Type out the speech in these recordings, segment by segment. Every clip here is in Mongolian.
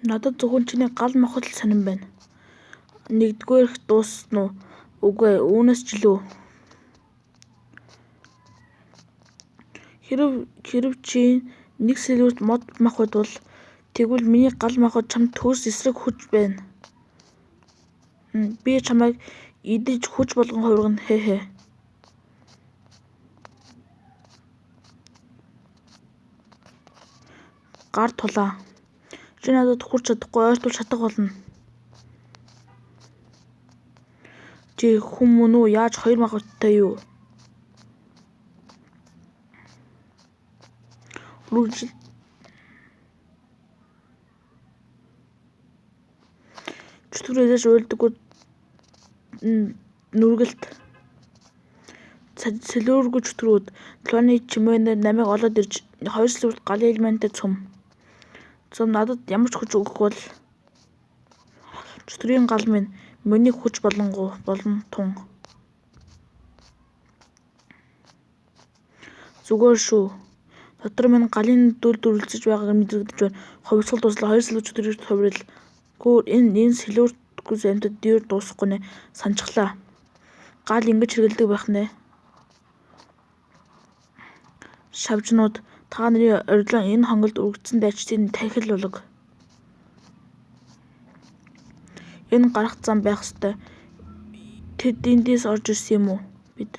Надад зөвхөн чиний гал махбод л сонирн байна. Нэгдүгээрх дууссан уу? Үгүй ээ, үүнээс ч илүү. Хэрэв чи нэг сэлүүрт мод махбод бол тэгвэл миний гал махбод чамд төгс эсрэг хүч байна. Би чамайг идэж хүч болгон хувиргана хээ. Гар тулаа. Чи надад хүрч чадахгүй, ойртуул шатах болно. Чи хүн мөн үү? Яаж хоёр махбодтой юу? Үргэлжил. Чөтгөрөөс уйлдаггүй нүргэлт. Сэлүүргүй чөтгөрүүд Клоны чимээнээр намайг олоод ирж 2 сэлүүрт галын элементтэй цөм надад ямар ч хүч өгөх бол чөтгөрийн гал минь миний хүч болон тун. Зүгээр шүү. Дотор минь галын дүл дүрлцэж байгааг мэдрэгдэж байна. Хувьсгал дуслаа 2 сэлүүр чөтгөрөөр хувирал. Гүр энэ сэлүүртгүй амьтад дээр дуусахгүй нэ санчглаа. Гал ингэж хэрэгэлдэг байх нэ. Шавжнууд та нарын орилон энэ хонголд өргөцсөн дайчдын тархил болог. Энэ гарах зам байх ёстой. Тэд эндээс орж ирсэн юм уу? Бид.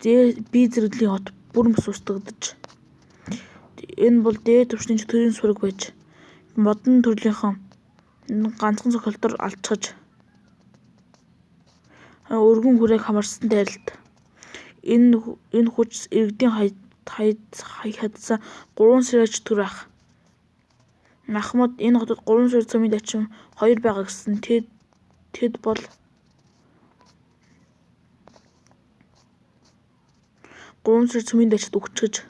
Би зэрэглэлийн хот бүрмс устгагдаж. Энэ бол дээд түвшний чөтгөрийн сураг байж модон төрлийнхэн ганцхан цохилтор алдчихаж өргөн хүрээг хамарсан дайралт. Энэ хүч иргэдийн хадсан 3 сэрэ чөтгөр ах. Ахмад энэ хотод 3 сэрэ цөмийн дачин 2 байгаа гэсэн тэд бол 3 сэрэ цөмийн дачид өгчгөж.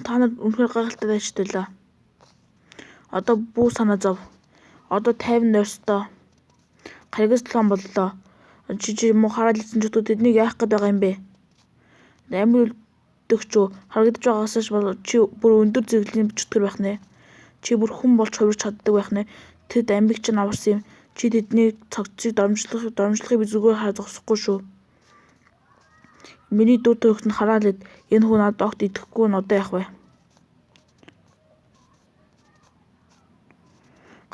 Та нар үнэхээр гайхалтай дайчид байлаа. Одоо бүү санаа зов. Одоо 50 нойрстой. Харгас толгоон боллоо. Чи муу хараад лсэн чөтгөр тэднийг яах гээд байгаа юм бэ? Амир өлдөгчөө харагдаж байгаагаас бол чи бүр өндөр зэрэглэлийн чөтгөр байх нэ. Чи бүр хүн болж хувирч чаддаг байх нэ. Тэд амбиг чинь аварсан юм. Чи тэдний цогцыг доромжлохыг би зүгээр хараад зогсохгүй шүү. Миний дүр төрхт нь хараад л энэ хүн надад огт идэхгүй нь одоо яах вэ?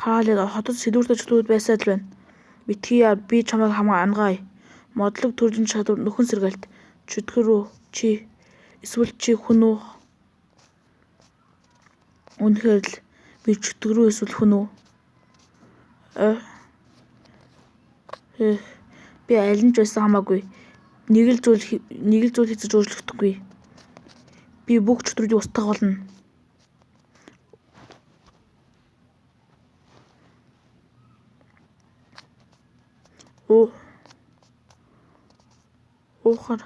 Хараад л хотод сэлүүртэй чөтгөрүүд байсаар л байна. Битгий яар, би чамайг ангаая. Модлог төрлийн чадвар нөхөн сэргэлт. Чөтгөр үү? Чи эсвэл чи хүн үү? Үнэхээр л би чөтгөр үү эсвэл хүн үү? Би аль нь ч байсан хамаагүй. Нэг л зүйл хийцэж өөрчлөгдөхгүй. Би бүх чөтгөрүүдийг устгах болно. Уухаар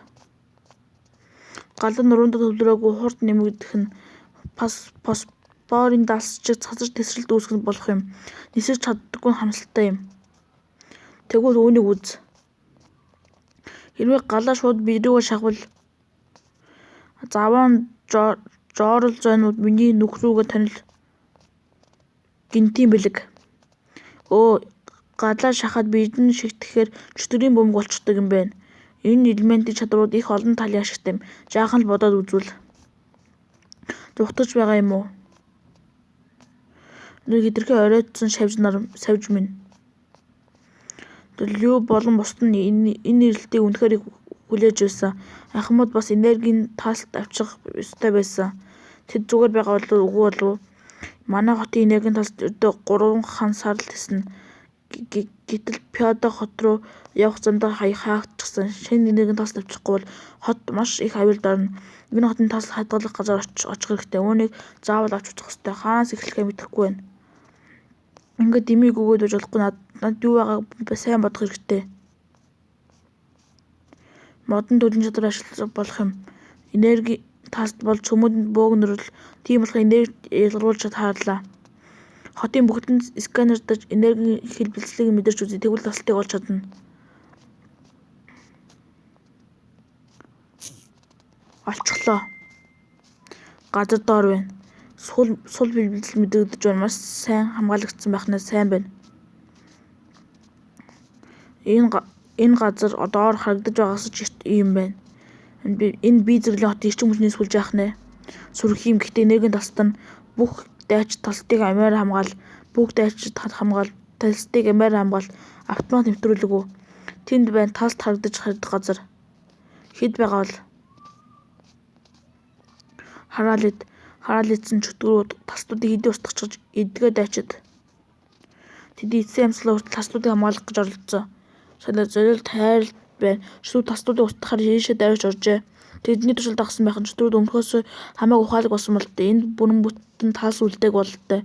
галан нуруундаа төвлөрөөгүй хурд нэмэгдэх нь фосфорын дасчиг цацаж тесрэлт үүсгэх болох юм. Нисэж чаддаггүй нь хамсалтай юм. Тэгвэл үүнийг үз. Хэрвээ галаа шууд бидрүүгээ шахвал заваан жоорол зойнууд миний нүх рүүгээ тонил гинтийн бэлэг. Галаа шахаад биедэн шигтгэхээр чөтгөрийн бөмбөг болчихдог юм байна. Энэ элементийн чадварууд их олон талын ашигтай юм. Жаахан л бодоод үзвэл. Зүгтж байгаа юм уу? Нэг хэтэрхий оройтсон савж минь. Лю болон бусд нь энэ нэрэлтийг үнэхээр хүлээж байсан. Ахмад бас энергийн таалт авчих ёстой байсан. Тэд зүгээр байгаа болов уу? Үгүй болов. Манай хотын энергийн таалт өдөө 3 сар л тэснэ. Гэтэл Пёдо хот руу явах замдаа хаагдчихсан. Шинэ энергийн таалт авчихгүй бол хот маш их аюулд орно. Энэ хотын таалт хадгалах газар очих хэрэгтэй. Үүнийг заавал авч үзэх ёстой. Хаанаас эхлэхээ мэдэхгүй байна. Ингээд дэмийг өгөөд байж болохгүй. Надад юу байгааг сайн бодох хэрэгтэй. Модон төрлийн чадвар ашиглах болох юм. Энерги таалт бол цөмөнд бөөгнөрөл. Тийм болохоор энерги ялгаруулж таарлаа. Хотын бүгдэнд сканердаж энергийн хэлбэлцлийг мэдэрч үзье. Тэгвэл тасалтыг олж чадна. Олчихлоо. Газар доор байна. Сул бэлбэл мэдэгдэж байна. Маш сайн хамгаалагдсан байх нь сайн байна. Энэ газар доор харагдаж байгаас ч юм байна. Энэ бие зэрэглэн хот эрчим хүчний сүлж яах нэ. Сүрх юм гэхдээ энергийн тасалт нь бүх дайч талтыг амиар хамгаал, бүх дайчид хамгаал, талтыг амиар хамгаал, автомат нэвтрүүлэг. Тэнд байна талд харагдаж харагдах газар. Хэд байгаа бол хараалидсан чөтгөрүүд тастуудыг хэдий устгахж эдгээ дайчид. Тэд эцсийн амьсгалаа хүртэл тастуудыг хамгаалах гэж оролдсон. Солиод тайралт байна. Чөтгөрүүд тастуудыг устгахаар ийшээ дайрч оржээ. Тэдний туршилт авсан байх нь чөтгөрүүд өмнөхөөс хамаагүй ухаалаг болсон бололтой. Энд бүрэн бүтэн талс үлдээг бололтой.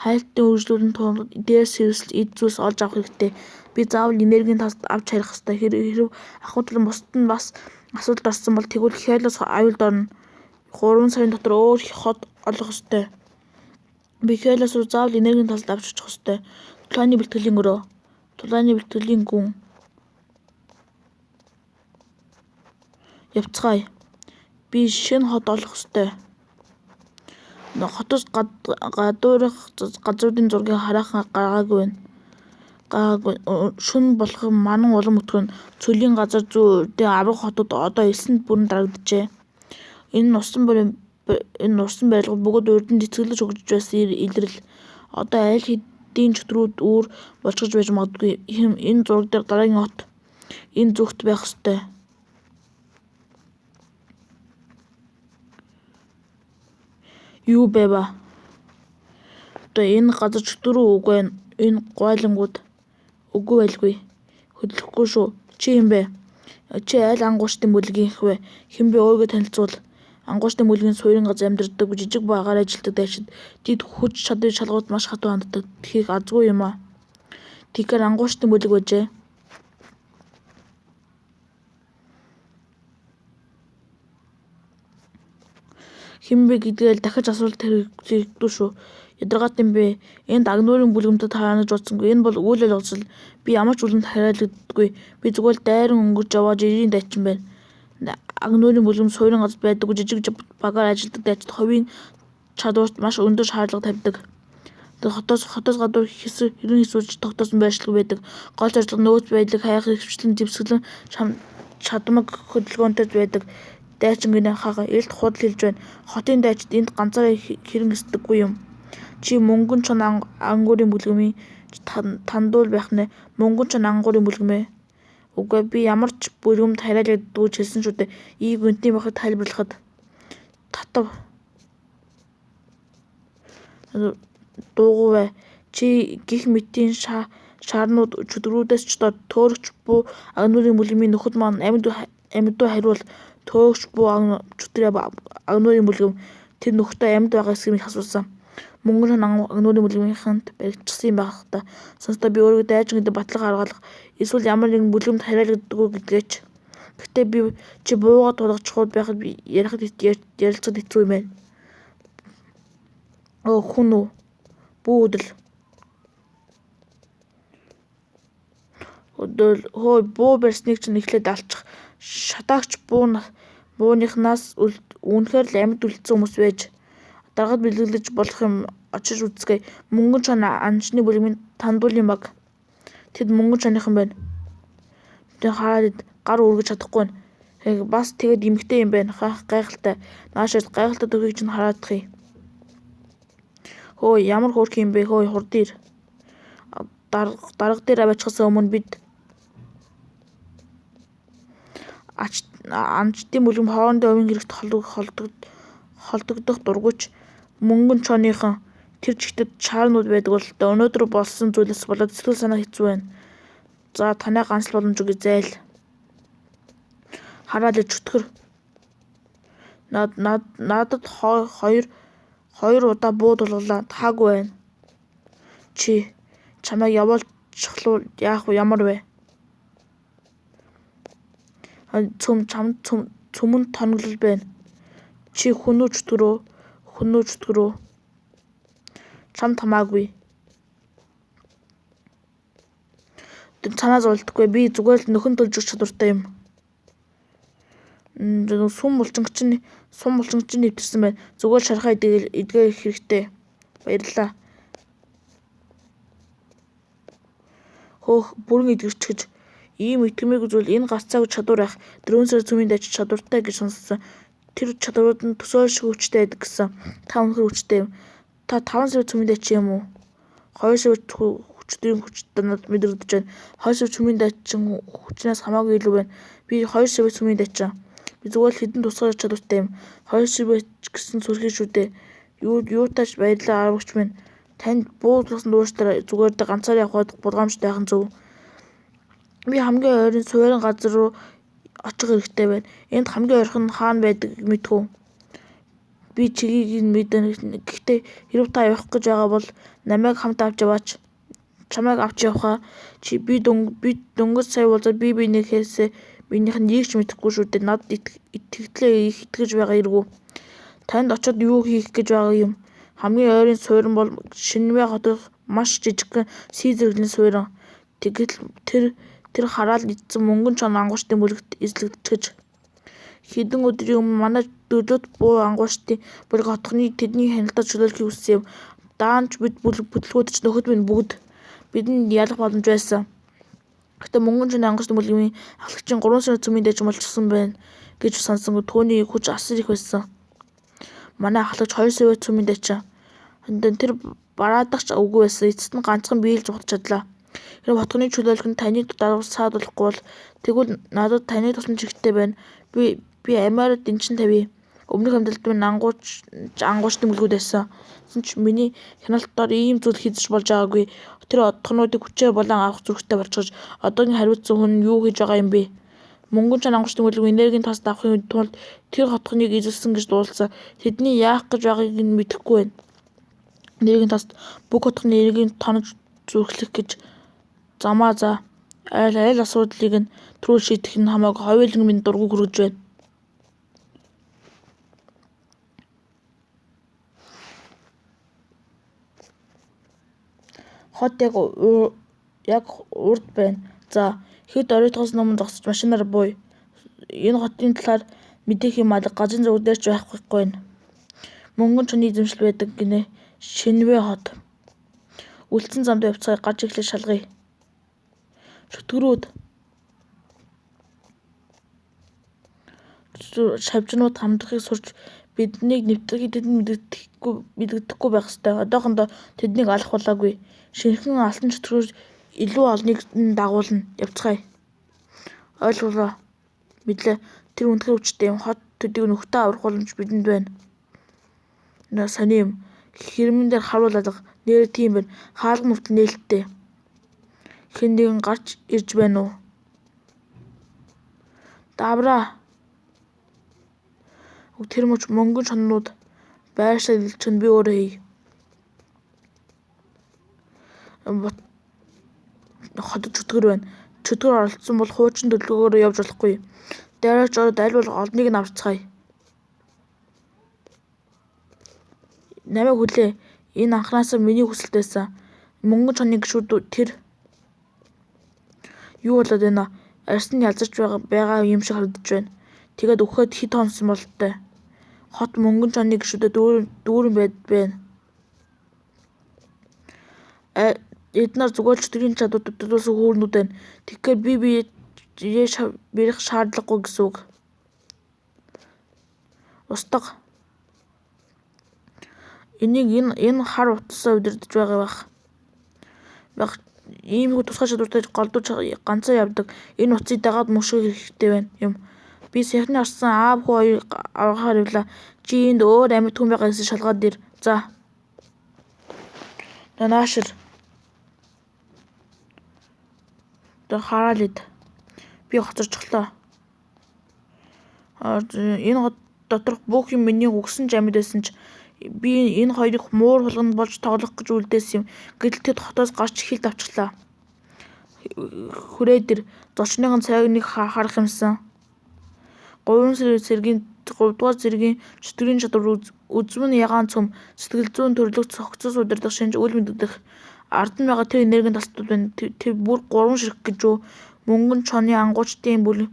Хайлтын үргэлжлүүлэн тулд дээрс хэрэгсэл эд зүйлс олж авах хэрэгтэй. Би заавал энергийн талд авч харих ёстой. Хэрв ахуйтлан бусад нь бас асуудалд орсон бол тэгвэл Хялос аюулд орно. 3 сарын дотор өөр хот олох ёстой. Би Хялос руу заавал энергийн талд авч очих ёстой. Тулааны бэлтгэлийн гүн. Явцгаая. Би шинэ хот олох ёстой. Хотоос гадуурх газруудын зургийг хараахан гаргаагүй байна. Шөнө болох манан улам өтгөн цөлийн газар зүүн урдын авраг хотод одоо 9-нд бүрэн дарагджээ. Энэ нурсан барилга бүгд урданд эцэглэж өгч байсан илрэл. Одоо аль хэдийн чөтгөрүүд үүр болчихж байж магадгүй. Энэ зураг дээр дараагийн хот энэ зүгт байх ёстой. Юу байваа? Одоо энэ газар чөтгөрөө үгүй байна. Энэ гойлонгууд үгүй байлгүй. Хөдлөхгүй шүү. Чи юм бэ? Чи аль ангуучдын бүлгийнх вэ? Хэн бэ өөрийгөө танилцуул. Ангуучдын бүлгийн суурин газар амьдардаг жижиг багаар ажилтдаг дайчид. Тэд хүч чадрын шалгууд маш хатуу ханддаг. Тхийг азгүй юм аа. Тэгэхээр ангуучдын бүлэг байжээ. Хэн бэ гэдгээл дахиж асуулт хэрэглэхгүй шүү. Ядаргаат юм бэ? Энд агнуурын бүлгэмтэд хараанаж бодсонгүй. Энэ бол үйл явдал. Би ямар ч үлэмд хараалагддаггүй. Би зүгээр дайран өнгөрч яваа жирийн дайчин байна. Агнуурын бүлгэм суурин газар байдаг жижиг багаар ажилтдаг дайчид ховийн чадварт маш өндөр шаардлага тавьдаг. Хотоос гадуур хэрэн хэсүүж тогтоосон байршлаг байдаг. Гол зорилго нөөц байдлыг хайх, хэвшлэн, зэвсгэлэн, чадмаг хөдөлгөөнтэй байдаг. Дайчин гинэ хага элт худал хэлж байна. Хотын дайчид энд ганцаараа хэрэн хэсдэггүй юм. Чи мөнгөн чон ангуурын бүлгэмийн тандуул байх нэ. Мөнгөн чон ангуурын бүлгэмээ. Үгүй би ямар ч бүлгэмд хараалагддаггүй ч хэлсэн шүү дээ. Ийг үнтний бахад тайлбарлахад татав. Дуугүй бай. Чи гих мэтийн шаарнууд чөтгөрүүдээс ч доод төөрөгч буу агнуурын бүлгэмийн нөхөд маань амьдуу хариул төөгч буу агнуурын бүлгэм тэр нөхдөд амьд байгаа эсхийг асуусан. Мөнгөн чон агнуурын бүлгэмийнхэнд баригдчихсан юм байх та. Сонсдоо би өөрийгөө дайчин гэдэг батлага гаргалах эсвэл ямар нэгэн бүлгэмд хараалагддаггүй гэдгээч. Гэхдээ би чи буугаад тулгачихууд байхад ярихад ярилцахад хэцүү юм байна. Хүн үү? Бүү өдөл. Хөөе буу барьсныг чинь эхлээд алчих. Шатаагч бууныхнаас үнэхээр л амьд үлдсэн хүмүүс байж даргад бэлгэлж болох юм очиж үзьгээ. Мөнгөн чон анчны бүлгэмийн тандуулын баг. Тэд мөнгөн чоныхан байна. Тэ хараад гар үргэж чадахгүй байна. Бас тэгээд эмэгтэй юм байна. Гайхалтай. Наашаас гайхалтай төрхийг чинь хараадах. Хөөе ямар хөөрх юм бэ? Хөөе хурд ир. Дарга дээр аваачихсан өмнө бид анчдын бүлгэм хоорондын овийн хэрэгт холдогдох дургуйч мөнгөн чоныхон тэр чигтэд шаарнууд байдаг бололтой. Өнөөдөр болсон зүйлээс болоод сэтгэл санаа хэцүү байна. За танай ганц л боломж үгүй зайл. Хараад чөтгөр. Надад хоёр удаа буу тулгалаа. Таагүй байна. Чи чамайг явуулчихлуу яах вэ? Ямар вэ? Цөмөнд тоноглол байна. Чи хүн үү чөтгөрөө? Чамд хамаагүй. Цанаа зовлтгүй. Би зүгээр л нөхөн төлж өгч чадвартай юм. Сум булчингч нь нэвтэрсэн байна. Зүгээр шархаа эдгээр хэрэгтэй. Баярлалаа. Хөөх бүрэн эдгэрч гэж ийм итгэмийг үзвэл энэ гаццаагүй чадвар ах 4 сар цөмийн дайч чадвартай гэж сонссон. Тэр чадварууд нь төсөөлшгүй хүчтэй байдаг гэсэн. Та үнэхээр хүчтэй юм. Та 5 сар цөмийн дайч юм уу? 2 сар хүчтэй надад мэдрэгдэж байна. 2 сар цөмийн дайчин хүчнээс хамаагүй илүү байна. Би 2 сар цөмийн дайчин. Би зүгээр л хідэн тусгай чадвартай юм. 2 сар гэсэн сүрхий шүү дээ. Юутаач баярлалаа арвагч минь. Танд буудласан дуурчдаар зүгээр ганцаар явхад булгаамжтай байхын зөв. Би хамгийн ойрын суурин газар руу очих хэрэгтэй байна. Энд хамгийн ойрхон нь хаана байдаг мэдгүй. Би чигийг мэднэ. Гэхдээ хэрв та явах гэж байгаа бол намайг хамт авч яваач. Чамайг авч явахаа. Би дөнгөж сая уулзаад биенийхээс минийх нь нэг ч мэдэхгүй шүү дээ. Надад итгэлээ их итгэж байгаа эргүү. Танд очоод юу хийх гэж байгаа юм? Хамгийн ойрын суурин бол Шинвэ хотын маш жижигхэн Сизэргийн суурин. Тэгвэл тэр хараал идсэн мөнгөн чон ангуучдын бүлэгт эзлэгдэж. Хэдэн өдрийн өмнө манай дөлөөт буу ангуучдын бүлэг хотхны тэдний хяналтад чөлөөлөхийг хүссэн юм. Даанч бид бүтлгүүд ч нөхөд минь бүгд бидэнд ялах боломж байсан. Гэхдээ мөнгөн чон ангуучдын бүлгийн ахлагчийн 3 сарын цөмийн дайчин болчихсон байна гэж сонсон. Түүний хүч асар их байсан. Манай ахлагч 2 сарын цөмийн дайчин. Тэр бараадагч үгүй байсан. Эцэст нь ганцхан биелж ухаж чадлаа. Хэрэг хотхны чөлөөлөх нь таны дагавар саадуулахгүй бол тэгвэл надад таны тусламж хэрэгтэй байна. Би Америкт энчин тавья. Өмнөх амьдралд минь ангуучдын бүлгүүд байсан. Гэсэн ч миний хяналтаар ийм зүйл хийжиж болж байгаагүй. Тэр отгонуудыг хүчээр болон авах зүрхтэй болчихж одоогийн хариуцсан хүн юу хийж байгаа юм бэ? Мөнгөн чон ангуучдын бүлэг энергийн тасд авахын тулд тэр хотхныг эзэлсэн гэж дуулсан. Тэдний яах гэж байгааг нь мэдэхгүй байна. Энергийн тасд бүх хотхны энергийг тонож зүрхлэх гэж замаа за. Аль асуудлыг нь түрүү шийдэх нь хамаагүй хоёуланг минь дургүй хүргэж байна. Хот яг урд байна. За, хэд оройтгоос өмнө зогсож машинаар бууя. Энэ хотын талаар мэдэх юм алга гажин зүг дээр ч байхгүй байна. Мөнгөн чоны эзэмшил байдаг гинэ. Шинвэ хот. Үлдсэн замд явцгаа гаж ихлэ шалгая. Шүтгэрүүд шавжнууд хамтрахыг сурч биднийг нэвтрэхийг тэдэнд мэддэхгүй байх ёстой. Одоохондоо тэднийг алах болоогүй. Шинэхэн алтан шүтгэрүүд илүү олныг дагуулна. Явцгаая. Ойлголоо. Мэдлээ. Тэр үнэхээр хүчтэй юм. Хот төдийг нөхдөд аврах боломж бидэнд байна. Сони юм. Хэрмэн дээр харуул алга. Нэр тийм байна. Хаалга мөвтөл нээлттэй. Хэн нэгэн гарч ирж байна уу? Давраа. Тэр мөч мөнгөн чоннууд байршаа илчгэн би өөрөө хий. Хотод чөтгөр байна. Чөтгөр оролцсон бол хуучин төлөвлөгөөрөө явж болохгүй. Дайраач ороод аль бол олныг нь авцгаая. Намайг хүлээ. Энэ анхнаасаа миний хүсэлт байсан. Мөнгөн чонны гишүүд тэр юу болоод байна? Арьс нь ялзарч байгаа юм шиг харагдаж байна. Тэгээд өгөхөд хит хонсон бололтой. Хот мөнгөн чонны гишүүдэд дүүрэн байна. Эднэр зүгээр л чөтгөрийн чадварт төдөлсөн хүүрнүүд байна. Тэгэхээр би бэрэх шаардлагагүй гэсэн үг. Устгах. Энэ хар утсаа удирдах байгаа байх. Иймэрхүү тусгай чадвартай голдууч ганцаа явдаг. Энэ утсыг дагаад мөшгөх хэрэгтэй байна юм. Би саяхны арсан аав хүү хоёр аврахаар явлаа. Чи энд өөр амьд хүн байгаа гэсэн шалгаад ир. За. Наашир. Хараалид. Би хоцорчихлоо. Энэ хот доторх бүх юм миний үгсэн ч амьд байсан ч би энэ хоёрыг муур хулганд болж тоглох гэж үлдээсэн юм. Гэтэл тэд хотоос гарч хилд авчихлаа. Хүрээдэр зочныхын цайг нэг харах юмсан. 3 дугаар зэргийн чөтгөрийн чадвар үзмэн ягаан цөм сэтгэл зүйн төрлөх цогцос удирдах шинж үл мэддэх ард нь байгаа тэр энергийн тасдууд байна. Тэр бүр 3 ширхэг гэж үү? Мөнгөн чоны ангуучдын бүлэг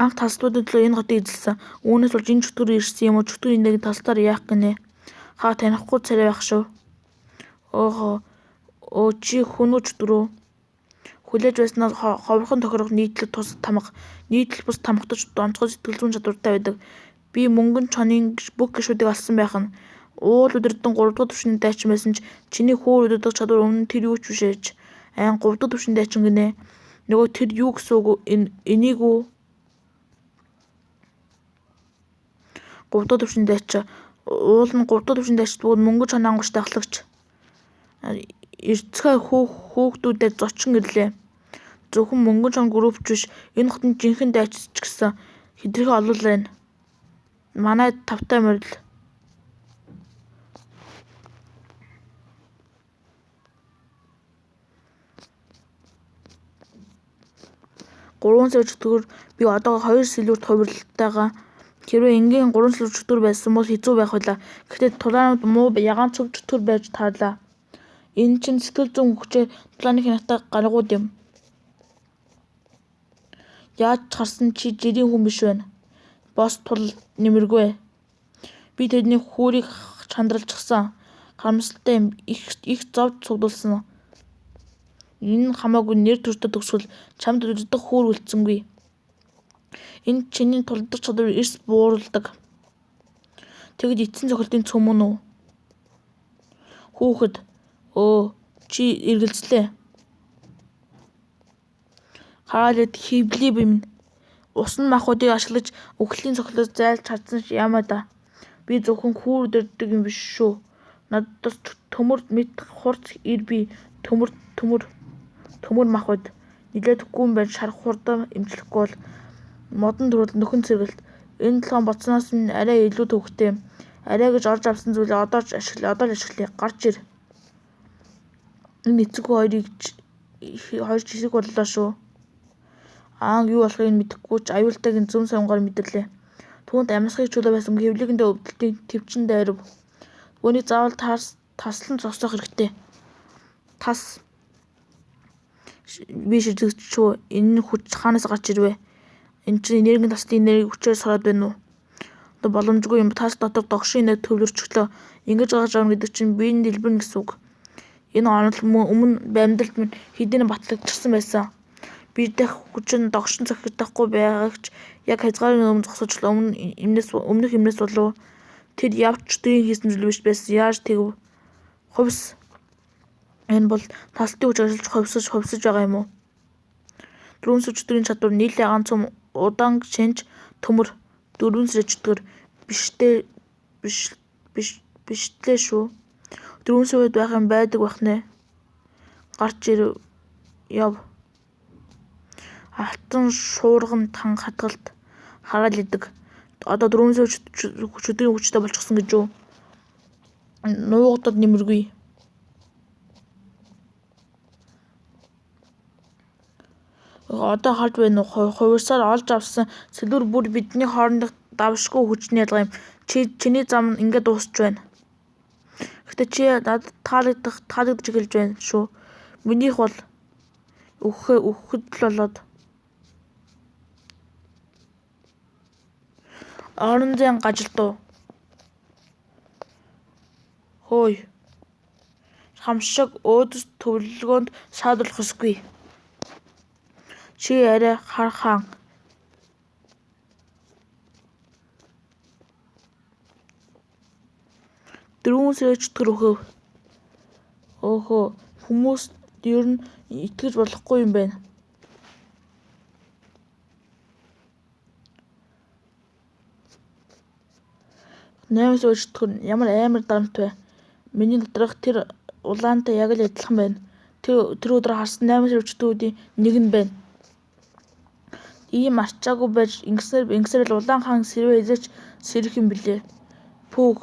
Анх талстуудын төлөө энэ хотыг эзэлсэн. Үүнээс болж энэ чөтгөр ирсэн юм уу? Чөтгөр энийг талстаар яах гинэ? Хаа танихгүй царай байх шүү. Оо чи хүн үү чөтгөрөө? Хүлээж байснаар ховрхон тохирох нийтлэл тус тамга. Нийтлэл бус тамгатаж онцгой сэтгэл зүйн чадвартай байдаг. Би мөнгөн чонын бүх гишүүдийг алсан байх нь. Уул өдөрдөн 3 дахь түвшний дайчин байсан ч чиний хөөр өдөрдох чадвар өмнө тэр юу ч биш ээж. 3 дахь түвшний дайчин гинэ. Нөгөө тэр юу гэсэн үг энийг үү? 3 дахь түвшний дайчин. Уул нь 3 дахь түвшний дайчид бүгд мөнгөн чон ангууштай ахлагч. Эрцгэй хүүхдүүдэд зочин ирлээ. Зөвхөн мөнгөн чон группч биш энэ хотын жинхэнэ дайчид ч гэсэн хэдэрхий олол байна. Манай тавтай морил. Гурван сая чөтгөр би одоо 2 сэлүүрт хувирлалтайгаа хэрвээ энгийн 3 сэлүүр чөтгөр байсан бол хэцүү байх байлаа. Гэхдээ тулаанууд муу ягаан цөв чөтгөр байж таарлаа. Энэ чинь сэтгэл зүйн хүчээр тулааны хянахтай гаргууд юм. Яаж харсан чи жирийн хүн биш байна. Бос тул нэмэргүй. Би тэдний хүүрийг чандралчихсан. Харамсалтай юм. Их зовж цуглуулсан. Энэ хамаагүй нэр төртөд төгсгөл чамд өдөрдох хүүр үлдсэнгүй. Энэ чиний тулдах чадвар эрс бууруулдаг. Тэгэд эцсийн цохилтын цөм мөн үү? Хүүхэд чи эргэлзлээ. Хараалд хөвлий бимнэ. Усан махуудыг ашиглаж үхлийн цохилоос зайлж чадсан ямаа да. Би зөвхөн хүүр өдөрдөг юм биш шүү. Надад төмөр мэд хурц ир би төмөр махуд нилээдэггүй юм байна. Шарх хурдан эмчлэхгүй бол модон төрөл нөхөн цэргэлт. Энэ толгойн боцноос минь арай илүү төвхтэй. Арай гэж орж авсан зүйлээ одоо л ашиглая. Гарч ир. Энэ эцэг хоёр жисэг боллоо шүү. Юу болохыг мэдэхгүй ч аюултайг зөв сонгоор мэдэрлээ. Түүнд амьсгалыг чөлөө байсан хэвлэгэндээ өвдөлтийн төвчин дайрав. Үүнийг заавал таслан зогсоох хэрэгтэй. Тас. Би шижигчүү. Энэ хүч хаанаас гарч ирвэ? Энэ чинь энергийн таслын энерги хүчээр сороод байна уу? Одоо боломжгүй юм. Тас дотор догшин энерги төвлөрчихлөө. Ингэж гаргаж авна гэдэг чинь биеийн дэлбэрнэ гэсэн үг. Энэ онол өмнө амьдралд минь хэдийн батлагдчихсан байсан. Би дэх хүч нь догшин цохигдохгүй байгаагч яг хязгаарын өмнө зогсоочлоо. Өмнөх юмнээс болов тэр явж чөтгөрийн хийсэн зүйл биш байсан. Яаж тэгв? Хувьс. Энэ бол талтын хүч ажиллаж хувьсаж байгаа юм уу? 4 сая чөтгөрийн чадвар нийлээ ганц удаан шинж төмөр 4 сая чөтгөр биштэй шүү. 4 сая байх юм байдаг бах нэ. Гарч ир яв. Алтан шуурган тан хатгалт хараал идэг. Одоо 4 сая чөтгөрийн хүчтэй болчихсон гэж юу? Нуугдад нэмэргүй. Одоо харж байна уу? Хувирсаар олж авсан сэлүүр бүр бидний хоорондох давшгүй хүчний ялгаа юм. Чиний зам ингээд дуусч байна. Гэхдээ чи надад таалагдж эхэлж байна шүү. Минийх бол өгөхөд л болоод. Орон зайн гажилтуу. Хөөе. Хамшиг өөдөс төвлөгөөнд шаардуулах ёсгүй. Чи арай хархан. Дөрвөн сая чөтгөр өгөв. Хүмүүс ер нь итгэж болохгүй юм байна. Найман сая чөтгөр ямар амар дарамт вэ? Миний доторх тэр улаантай яг л адилхан байна. Тэр өдөр харсан 8 сая чөтгөрүүдийн нэг нь байна. Ийм арчаагүй байж ингэсээр л улаан хаан сэрвэ эзэж сэрэх юм билээ. Пүүг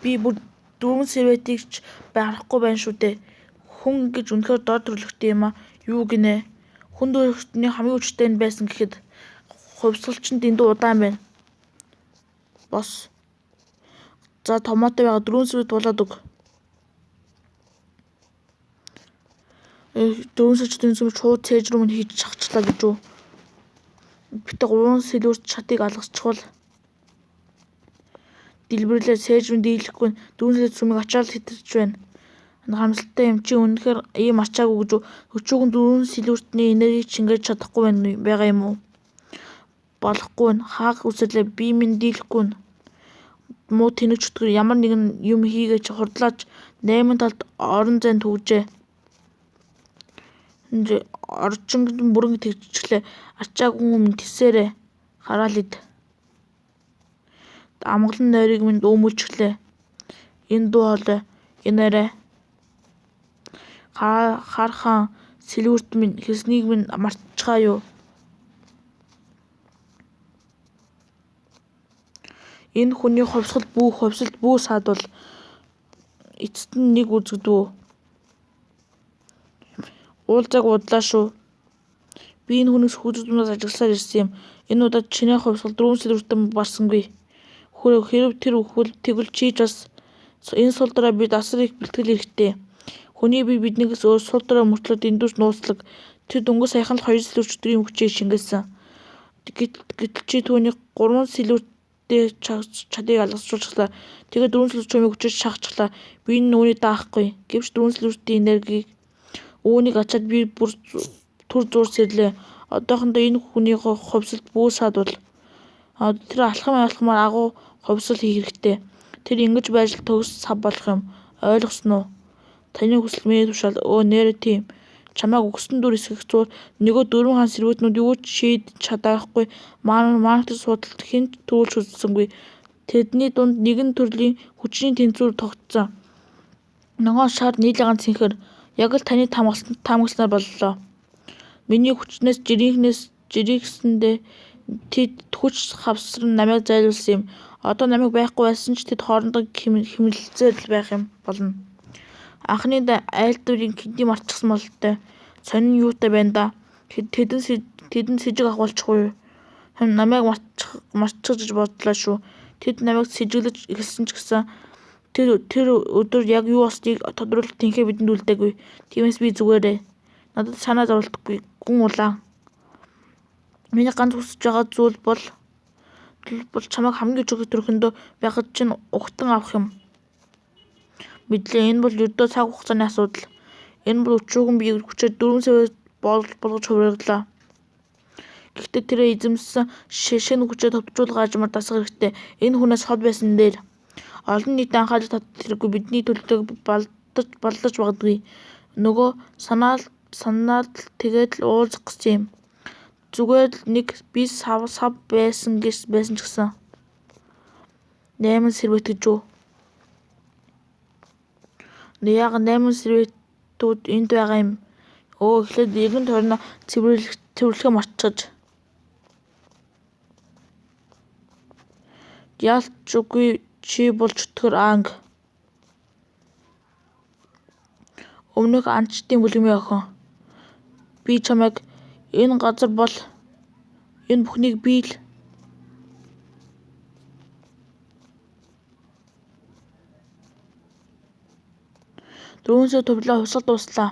би бүр 4 сэрвэтийг ч барахгүй байна шүү дээ. Хүн гэж үнэхээр дор төрлөختтэй юм аа. Юу гинэ? Хүн дөрөвчний хамгийн хүчтэй нь байсан гэхэд хувьсгалч нь дэндүү удаан байна. Бос. За томоотой байгаа 4 сэрвэт болоод өг. 4 сая чөтгөрийн цэм шууд цээж рүү мань хийж шахачлаа гэж үү? битээ 3 сэлүүрт шатыг алгасчихвал дэлбэрлээ сээжмэн дийлэхгүй 4 сэлүүрт сүмийг ачаал хэтэрч байна. Харамсалтай юм чи үнэхээр ийм ачаагүй гэж өчүүгэн 4 сэлүүртний энергийг чингээж чадахгүй байгаа юм уу? Болохгүй нь хаах үсэлээ би минь дийлэхгүй нь муу тэнэг чөтгөр ямар нэгэн юм хийгээч хурдлаач 8 талд орон зайн түгжээ. Орчингд бүрэн тэгчлээ ачаагүй хүн тэсээрээ хараал ид. Амгалан нойрыг минь өөмөлчихлээ. Энэ дуу хоолой энэ арай хархан сэлүүрт минь хэлснийг минь мартчихаа юу? Энэ хүний хувьсгалт бүү саадвал эцэст нь нэг үзэгдв. Уулзааг удлаа шүү. Би энэ хүнээс хүүхдүүднээс ажигласаар ирсэн юм. Энэ удаад чиний хувьсгал 4 сэлүүртэн барсангүй. Хэрв тэр өхвөл тэгвэл чийж бас энэ сул дараа бид асар их бэлтгэл хэрэгтэй. Хүний бие биднээс өөр сул дараа мөртлөө дэндүүж нууцлаг. Тэр дөнгөс саяхан л 2 сэлүүрт өдрийн хүчээ шингээсэн. Гэтэл чи түүний 3 сэлүүртээ чадыг алгасруулчихлаа. Тэгээд 4 сэлүүрт чумыг хүчээж шахачихлаа. Би энэ үүнийг даахгүй. Гэвч 4 сэлүүртийн энергийг үүнийг ачаад би бүр түр зуур сэрлээ. Одоохондоо энэ хүний хувьсалт бүү саадвал тэр алхамаар агуу хувьсал хийх хэрэгтэй. Тэр ингэж байж л төгс сав болох юм. Ойлгосон уу? Таны хүсэл миний тушаал нэрэ тийм. Чамайг өгсөн дүр эсгэх зуур нөгөө 4 хаан сэрвэтнүүд юу ч шийдэж чадаагүй маанахтай судалт хэн ч төрүүлж үзсэнгүй. Тэдний дунд нэгэн төрлийн хүчний тэнцвэр тогтсон. Ногоон шар нийлэн ганц цэнхэр яг л таны таамагласнаар боллоо. Миний хүчнээс жирийхсэндээ тэд хүч хавсран намайг зайлуулсан юм. Одоо намайг байхгүй байсан ч тэд хоорондоо хэмнэлцээр л байх юм болно. Анхны айлдварын хэдий марчихсан бололтой. Сонин юутай байна да. Тэдэн сэжиг агуулчихгүй юу? Намайг марчих гэж бодлоо шүү. Тэд намайг сэжиглэж эхэлсэн ч гэсэн тэр өдөр яг юу болсныг тодруулах тэнхээ бидэнд үлдээгүй. Тиймээс би зүгээрээ. Надад санаа зовлтгүй гүн улаан. Миний ганц хүсэж байгаа зүйл бол чамайг хамгийн чухал төрхөндөө байхад чинь угтан авах юм. Мэдлээ энэ бол ердөө цаг хугацааны асуудал. Энэ бол өчүүгэн би хүчээр 4 сая болгож хувирглаа. Гэхдээ тэрэ эзэмсэн шин хүчээ товчруулах ажмаар дасах хэрэгтэй. Энэ хүнээс хол байсан дээр олон нийтийн анхаарлыг татах хэрэггүй бидний төлөвлөгөөг балдаж магадгүй. Нөгөө санаал тэгээд л уулзах гэсэн юм. Зүгээр л нэг би сав байсан ч гэсэн 8 сэрвэт гэж үү? Яг 8 сэрвэтүүд энд байгаа юм. Эхлээд нэгэн тойрноо цэвэрлэхээ мартчихаж. Ялч үгүй чи бол чөтгөр анг. Өмнөх анчтын бүлгэмийн охин. Би чамайг энэ газар бол энэ бүхнийг би л дөрөвсөө төвлөө хувьсгал дуслаа.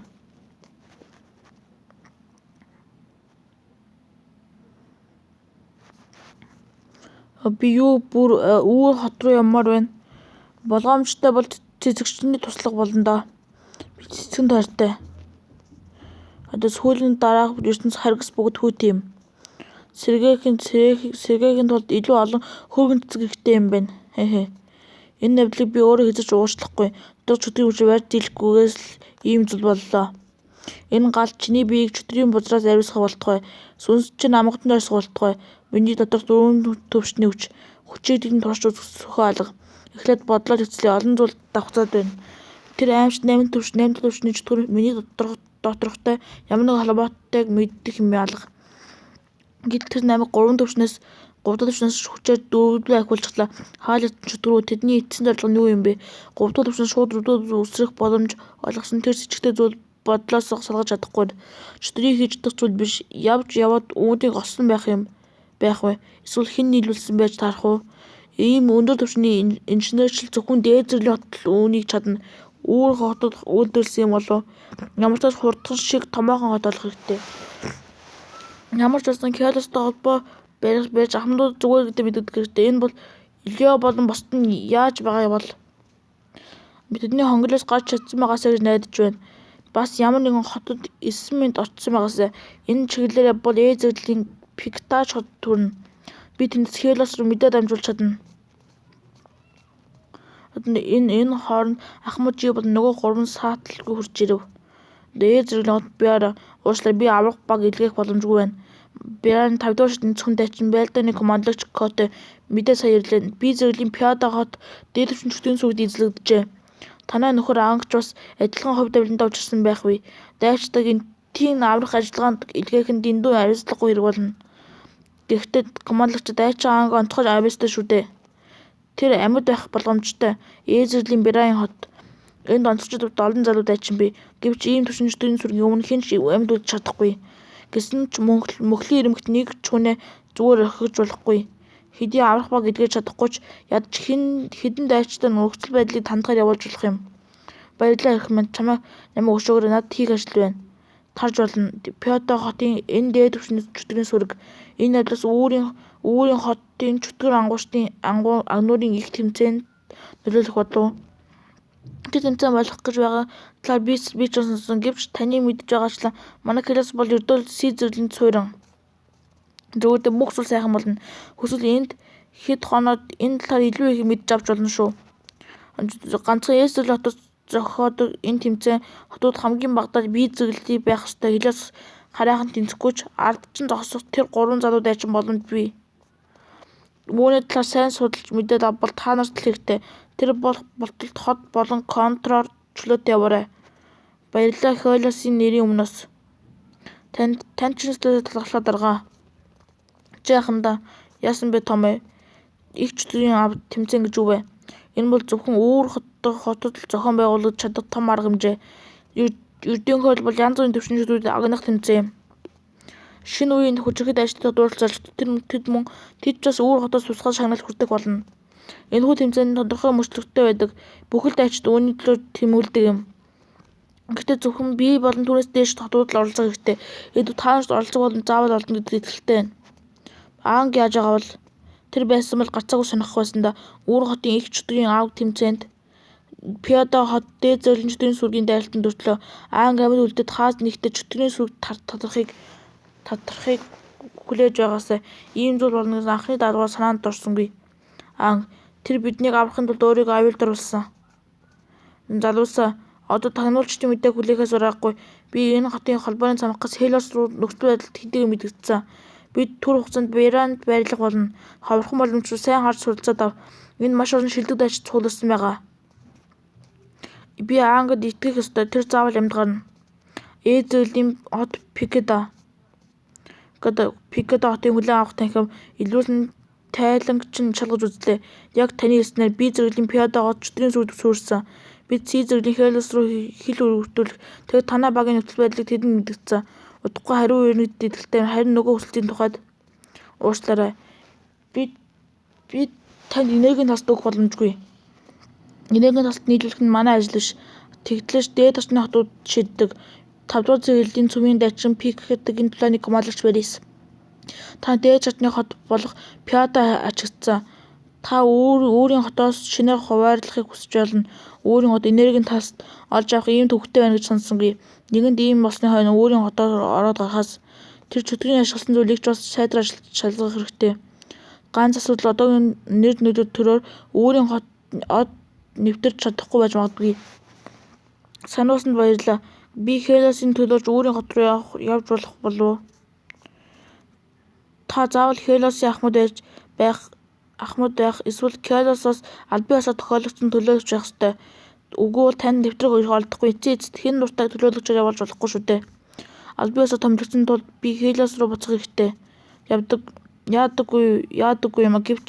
Би юу бүр үүр хот руу ямаар байна. Болгоомжтой бол цэцэгчний туслах болно доо. Би цэцгэн тойртой. Одоо сүүлийн дараах ертөнц харгас бүгд хүүт юм. Сэргээхийн тулд илүү олон хөргөн цэцэг хэрэгтэй юм байна. Энэ навдлыг би өөрөө хийж уушлахгүй. Дор чөтгөрийн хүчээр барьж дийлэхгүйгээс л ийм зүйл боллоо. Энэ гал чиний биеийг чөтгөрийн бузраас ариусгах болтугай. Сүнс чинь амгатанд орсох болтугай. Миний доторх 4 төвшний хүчийг тэнд турш үзэхөө алга. Эхлээд бодлоо хэвцлээ олон зүйл давхцаад байна. Тэр аимшид 8 төвшний чөтгөр миний доторхтой ямар нэг холбоотойг мэддэг юм алга. Гэтэл тэр намайг 3 төвшнөөс хүчээр 4-д ахиулчихлаа. Хаал чөтгөрөө тэдний эцсийн зорилго нь юу юм бэ? 3-р төвшнөөс шууд 4-д үсрэх боломж олгосон тэр сэжигтэй зүйл бодлоос салгаж чадахгүй. Чөтгөрийг хийж чадах зүйл биш. Яваад үүнийг олсон байх вэ? Эсвэл хэн нийлүүлсэн байж таарах уу? Ийм өндөр түвшний инженерчил зөвхөн дээд зэрлийн хотод үүнийг чадна. Үүр хотод үйлдвэрлэсэн юм болов. Ямар ч хурдхан шиг томоохон хот олох хэрэгтэй. Ямар ч байсан Келостой холбоо байж ахмадууд зүгээр гэдэг мэддэг хэрэгтэй. Энэ бол Лео болон бусд нь яаж байгаа бол бидний хонгилоос гарч чадсан байгаасаа гэж найдаж байна. Бас ямар нэгэн хотод 9 минут очсон байгаасаа энэ чиглэлээр бол Эзэлийн Пиктаж хот төрнө. Би тэндээс Хелос руу мэдээ дамжуулж чадна. Энэ хооронд Ахмад Жи болон нөгөө 3 сааталгүй хурж ирэв. Эзэлийн хот биараа уушлаа би аврах баг илгээх боломжгүй байна. Биран 5 дугаар шатны зөвхөн дайчин Байлданы командлагч Коте мэдээ сая ирлээ. Би Эзэлийн Пиада хот дээлвчин чөтгөн сүгд эзлэгдэжээ. Танай нөхөр ангч бас адилхан хувь тавилантай учирсан байх вэ? Дайчдаг энтийн аврах ажиллагаанд илгээхэд дэндүү хариуцлагагүй хэрэг болно. Гэхдээ командлагч дайчин анги онцгой авьяастай шүү дээ. Тэр амьд байх боломжтой. Эзэлийн Бирайн хот. Энд онцгой олон залуу дайчин бий. Гэвч ийм түвшинчдийн сүргийн өмнө хэн ч амьд үлдэж чадахгүй. Гэсэн ч мөхлийн ирмэгт нэг ч хүнээ зүгээр орхиж болохгүй. Хэдий аврах баг илгээж чадахгүй ч ядч хэдэн дайчтай нөхцөл байдлыг тандахаар явуулж болох юм. Баярлалаа ирэх минь намайг өшөөгөр над хийх ажил байна. Тарж болно. Пиото хотын энэ дээд түвшний чөтгөрийн сүрэг. Энэ адлаас өөрийн хотын чөтгөр агнуурын их тэмцээнд нөлөөлөх болов. Тэр тэмцээн болох гэж байгаа талаар би ч сонсон. Гэвч таны мэдж байгаачлан манай Келос бол ердөө Сизерлийн суурин. Зөвхөн бүх зүйл сайхан болно. Хүсвэл энд хэд хоноод энэ талаар илүү их мэдж авч болно шүү. Ганцхан Эзэлийн хотод зохиодог энэ тэмцээн хотууд хамгийн багадаа бие зэрэглэлий байх ёстой. Хэлээс хараахан тэнцэхгүй ч ардчин зогсох тэр 3 залуу дайчин боломж бий. Үүний талаар сайн судалж мэдээд авбал та нарт л хэрэгтэй. Тэр бол болтолд хот болон контроор чөлөөтэй яваарай. Баярлалаа Хелосын нэрийн өмнөөс. Танд ч нэслээ талхлаа даргаа. Жааханда яасан бэ Том? Их чөтгөрийн авд тэмцээн гэж юу вэ? Энэ бол зөвхөн өөр хотод зохион байгуулагдаж чадах том арга хэмжээ. Ердөнхийдөө бол янз бүрийн төвшинчдүүдэд агнах тэмцээн. Шинэ үеийн хүчирхэг дайчдад дууралж тэд мөн тэд ч бас өөр хотоос тусгай шагналт хүртэх болно. Энэхүү тэмцээнд тодорхой мөрчлөгтэй байдаг. Бүхэл дайчид үүний төлөө тэмүүлдэг юм. Гэхдээ зөвхөн бие болон түүнээс дээш хотууд л оролцох хэрэгтэй. Эдгээр та нарт оролцох боломж заавал олно гэдэгт итгэлтэй байна. Анги яаж байгаа бол тэр байсан бол гацаагүй сонирхох байсан да. Өөр хотын их чөтгөрийн авг тэмцээнд Пиада хот дээд зөөлөн чөтгөрийн сүргийн дайралтанд өртлөө анги амьд үлдээд хаас нэгтээ чөтгөрийн сүрг татрахыг хүлээж байгаасаа ийм зүйл болно гэж анхны дараагаар санаанд орсонгүй. Тэр биднийг аврахын тулд өөрийгөө аюулд оруулсан. Залуусаа одоо тагнуулчдын мэдээг хүлээхээс урайхгүй. Би энэ хотын холбооны цамхаас Хелос руу нөхцөл байдалд хэдийгээр мэдэгдсэн. Бид түр хугацаанд Биранд байрлах болно. Ховорхон боломжтой сайн харж суралцаад ав. Энэ маш олон шилдэг дайчид цугларсан байгаа. Би ангид итгэх ёстой. Тэр заавал амьд гарна. Эзэлийн хот Пикеда хотын хүлээн авах танхим илрүүлэн тайлагч нь шалгаж үзлээ. Яг таны хэлснээр би Эзэлийн Пиада хот чөтгөрийн сүрд суурсан. Бид Эзэлийн Хелос руу хил өргөвдүүлэх. Тэгээд танай багийн нөхцөл байдлыг тэдэнд мэдгдсэн. Удахгүй хариу ирнэд итгэлтэй харин нөгөө хүслийн тухайд уушлаарай. Би танд энергийн тасд өгөх боломжгүй. Энергийн тасд нийлүүлэх нь манай ажил биш. Тэгтлээш дээд орчны хотууд шийддэг. 5 дугаар зэрэглэлийн цөмийн дайчин Пикедаг энэ планы командлагч Барис. Та дээд орчны хот болох Пиада ачигдсан. Та өөрийн хотоос шинээр хуваарлахыг хүсэж байна. Өөрийн хот энергийн тасд олж авах ийм төвхтэй байна гэж сонсонгүй. Нэгэнд ийм болсны хойно өөрийн хотоор ороод гарахаас тэр чөтгөрийн ашигласан зүйлийг ч бас сайдраа шалгах хэрэгтэй. Ганц асуудал одоогийн нэр төрөөр өөрийн хот од нэвтэрч чадахгүй байж магадгүй. Сануусанд баярлалаа. Би Хелосын төлөөж өөрийн хот руу явж болох болов. Та заавал Хелосын ахмад байх эсвэл Келосоос албан ёсоор тохиолдсон төлөөлөгч байх ёстой. Үгүй бол танд нэвтрэх олдохгүй. Эцэст хэн дуртай төлөөлөгчөөр явуулж болохгүй шүү дээ. Албан ёсоор томилогдсон тул би Хелос руу буцах хэрэгтэй. Яадаггүй юм гэвч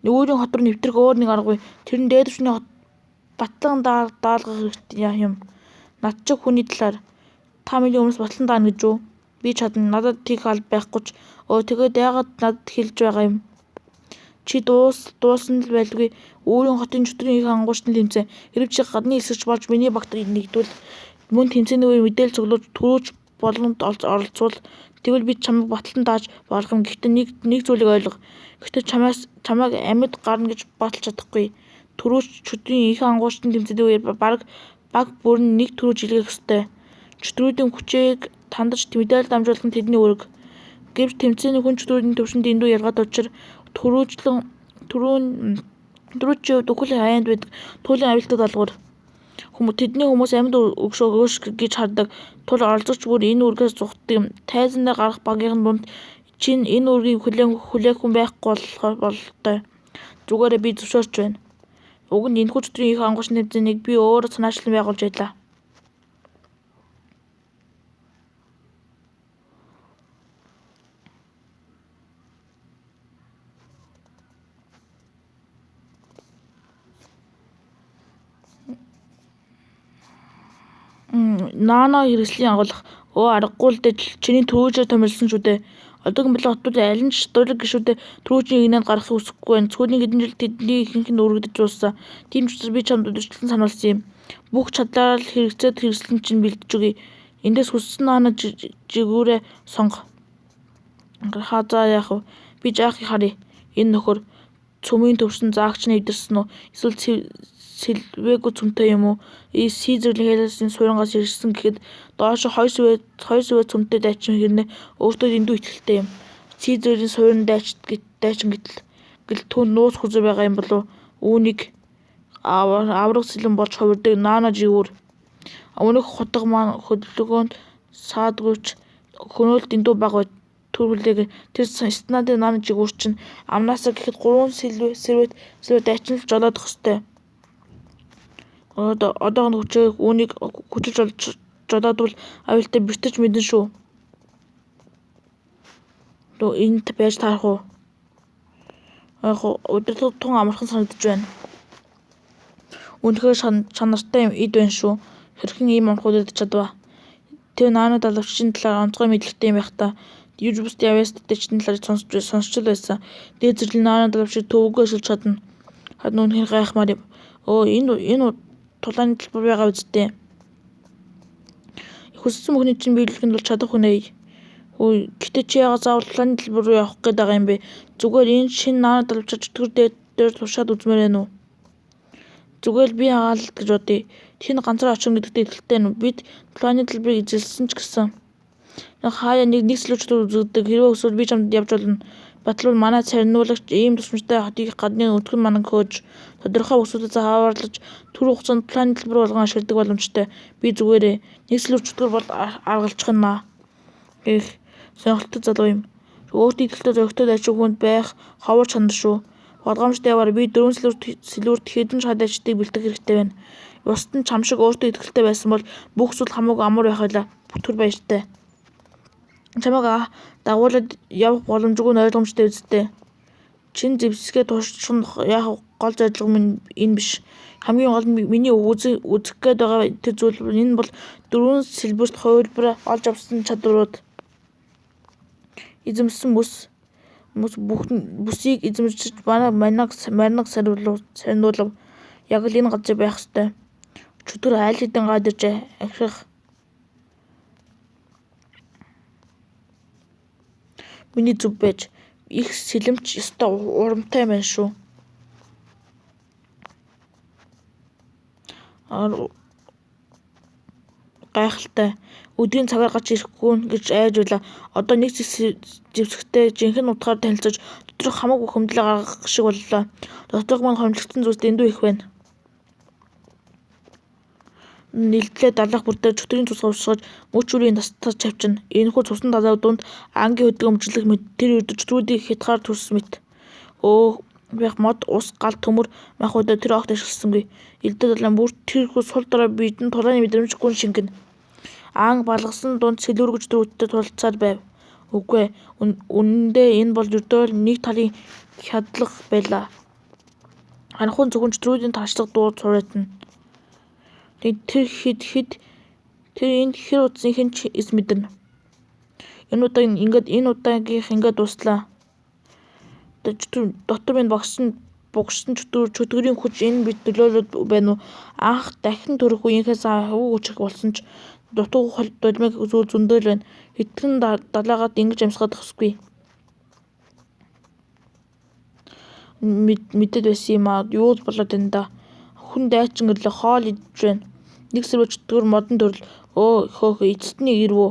өөрийн хот руу нэвтрэх өөр нэг аргагүй. Тэр нь дээд түвшний хот батлан даалгах хэрэгтэй юм. Над чиг хүний талаар та миний өмнөөс батлан даана гэж үү? Би чадна. Надад тийх алба байхгүй ч тэгээд яагаад надад хэлж байгаа юм? Чи дуусан л байлгүй. Өөрийн хотын чөтгөрийн их ангуучны тэмцээн. Хэрэв чи гадны эсгэгч болж миний багт нэгдвэл мөн тэмцээний үеэр мэдээлэл цуглуулж төрөөж болгонд оролцвол Тэгвэл би чамайг батлан дааж болох юм. Гэхдээ нэг зүйлийг ойлго. Гэхдээ чамайг амьд гарна гэж баталж чадахгүй. Түрүүч чөтгөрийн их ангуурчдын тэмцээний үеэр баг бүр нь нэг түрүү жилгэх ёстой. Чөтгөрүүдийн хүчийг тандаж медаль дамжуулах нь тэдний үүрэг. Гэвч тэмцээний хүн чөтгөрүүдийн төвшөнд дэндүү ялгаад учир түрүүчийн хувьд үхэл хаяанд байдаг туйлын авилтад алгуур. Тэдний хүмүүс амьд өгш гэж хардаг тул оролцогч бүр энэ үргээс зугтдаг юм. Тайзан дээр гарах багийн дунд чинь энэ үргийг хүлээх хүн байхгүй бололтой. Зүгээрээ би зөвшөөрч байна. Уг нь энэхүү чөтгөрийн их ангуурчны тэмцээнийг би өөрөө санаачлан байгуулж байлаа. Наана хэрэгслийн агуулга. Аргагүй л дээ чиний түрүүчээр томилсон шүү дээ. Одоогийн билээ хотууд аль нь ч дурлаг гişүүдээ түрүүчийн игнэнд гарахыг хүсэхгүй байна. Сүүлийн хэдэн жил тэдний ихэнх нь өргөдөж дууссан. Тийм ч учраас би чамд удирчлан сануулсан юм. Бүх чадлаараа л хэрэгслэн чинь бэлдэж өгье. Эндээс хүссэн наана жигүүрээ сонго. За яах вэ? Би жаахыг харъя. Энэ нөхөр цөмийн төвшин заагч нь эвдэрсэн үү? Эсвэл Сильвэго цөмтэй юм уу? Сизерлийн хэлсэн суурангаас ирсэн гэхэд доош хой сүвэ цөмтэй дайчин хэрнээ өөртөө дэндүү итгэлтэй юм. Сизерлийн суурин дайчин гэтэл түүнд нуус хүзүү байгаа юм болов үүнийг авраг сэлэн болж хувирдаг наана жигүүр. Өмнөх хутга маань хөдөлгөөнд саадгүйч хөнөөл дэндүү бага байд. Төрүүлэг тэр станадын наана жигүүр чинь амнаасаа гэхэд 3 сэлвэт дайчин л жолоодох ёстой. Одоогийн хүчээр үүнийг хүчилж жолоодвол аюултай бэртэж мэднэ шүү. Энд байж таарах уу? Удирдлага тун амархан санагдаж байна. Үнэхээр чанартай эд байна шүү. Хэрхэн ийм амарх удирдах чадваа? Тэр наана далавчийн талаар онцгой мэдлэгтэй юм байх та. Юж бусдын авьяастайчдын талаар сонсч л байсан. Дээд зэрлийн наана далавчийг төвөггүй ашиглаж чадна. Харин үнэхээр гайхмаар юм. Энэ тулааны талбар байгаа үсттэй. Хүссэн мөхний чинь биелэхэд бол чадах хүнээ. Гэтэ чи яагаад заавал тулааны талбар руу явах гээд байгаа юм бэ? Зүгээр энэ шинэ наана далавчаар чөтгөр дээр туршаад үзмээр байна уу? Зүгээр л би хагаалт гэж бодъё. Тэнд ганцаар очихно гэдэгт итгэлтэй нь бид тулааны талбарыг эзэлсэн ч гэсэн. Хаяа нэг сэлүүчдүүд үзэгдэг. Хэрвээ өсвөл би чамд явж болно. Батлбал манай царинуулагч ийм тусламжтай хотыг гадны өтгөн манан хөөж тодорхой бүсгүүдэд хаваарлаж түр хугацаанд тулааны талбар болгон ашигладаг боломжтой. Би зүгээрээ нэг сэлүүчдгөр бол аргалчих наа. Сонирхолтой залуу юм. Өөртөө итгэлтэй зөрөгтэй дайчин хүнд байх ховор чанар шүү. Болгоомжтой яваар би 4 сэлүүрт хэдэн шайдачдыг бэлтгэх хэрэгтэй байна. Бусад нь чам шиг өөртөө итгэлтэй байсан бол бүх зүйл хамаагүй амар байх байлаа. Түр баяртай. Чамайг дагуулад явах боломжгүй ойлгомжтой үсттэй. Чин зэвсгээ турших яах гол зорилго минь энэ биш. Хамгийн гол нь миний үзэх гээд байгаа тэр зүйл энэ бол 4 сэлбэрт хувилбар олж авсан чадварууд. Эзэмсэн бүсийг эзэмшиж манайг сарниулав. Яг л энэ газар байх ёстой. Чөтгөр айл хэдэн гадарч ахих. Миний зүв байж их сэлэмч ёстой урамтай байна шүү. Гайхалтай. Өдрийн цагаар гарч ирэхгүй гэж айж байлаа. Одоо нэг зэвсэгтэй жинхэнэ утгаар танилцаж доторх хамаагүй хөмдлөө гаргах шиг боллоо. Доторх маань хомжлогдсон зүйлс дэндүү их байна. Нэлтлээ далах бүрдээр чөтгөрийн цус хувьсгаж мөч үрийн тас чавчна. Энэхүү цусан далайг дунд ангийн хөдөлгөөн өмчлөх мэт тэр үед чөтгөрүүдийг хятгаар төрс мэт. Байх мод ус гал төмөр махуудаа тэр огт ашигласангүй. Элдэ далайн бүр тэрхүү сул дорой биедэн тулааны мэдрэмж гүн шингэнэ. Анги балгасан дунд сэлүүргэж дөрөвтөд тулцаад байв. Үгүй үнэндээ энэ бол ердөө нэг талын хядлага байлаа. Анхун зөвхөн чөтгөрүүдийн таачлах дуу цуурайтна. Тэр энд хэр утсан хэн ч эс мэдэрнэ. Энэ удаагийнх ингээд дуслаа. Дотор минь бугшин чөтгөрийн хүч энэ бид нөлөөлөд байна уу? Анх дахин төрөх үеийнхээс хөвөг өчрөх болсон ч дутуу долмиг зөндөөл байна. Хэдхэн далайгаад ингэж амьсгаад тусгүй. Мэдээд байсан юм аа. Юу болоод байна да. Хүн дайчин гэрлээ хоол идэж байна. Нэг сэрвэ чөтгөр модон төрөл. Хөөх эцэст нь ирвөө.